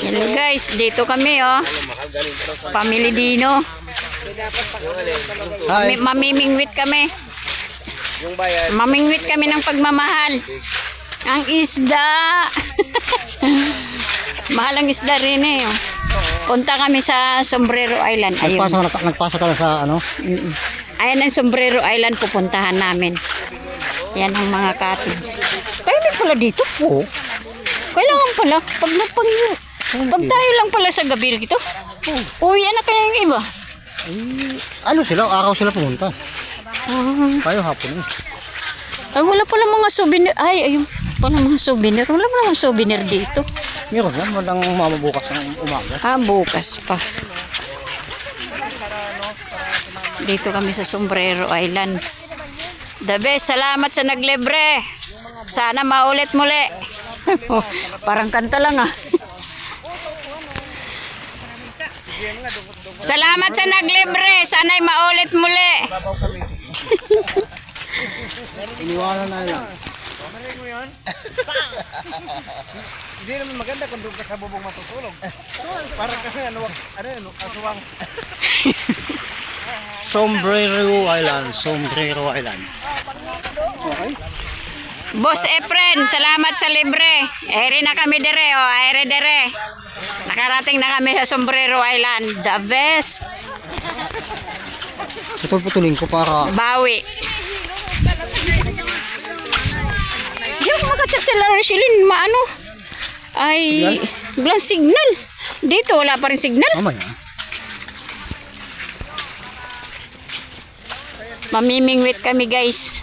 Hello guys, dito kami oh. Family Dino. Mamimingwit kami. Mamingwit kami ng pagmamahal. Ang isda. Mahal ang isda rin eh. Oh. Punta kami sa Sombrero Island. Ayun. Nagpasa ka lang sa ano? Ayan ang Sombrero Island pupuntahan namin. Yan ang mga cottage. Kaya may pala dito. Oo. Kailangan pala. Pag tayo lang pala sa gabi dito. Uwi na kaya yung iba. Ano sila? Araw sila pumunta. Tayo hapon eh. Ay, wala pala mga souvenir. Ay, ayun. Wala mga souvenir. Wala pala mga souvenir dito. Meron yan. Walang mamabukas ng umaga. Bukas pa. Dito kami sa Sombrero Island. The best. Salamat sa naglibre. Sana maulit muli. Parang kanta lang ah. Salamat sa naglibre. Sana'y maulit muli. Iniwanan na lang. Hindi naman maganda kung doon ka sa bubong matutulog. Parang kasi aswang. Sombrero Island. Okay. Boss Efren, salamat sa libre. Eri na kami dire, oh, eri dire. Nakarating na kami sa Sombrero Island. The best. Ito putulin ko para Bawi. Yung makachat sa Larosilin, maano? Ay, walang signal. Dito, wala pa rin signal. mamaya. Mamimingwit kami guys.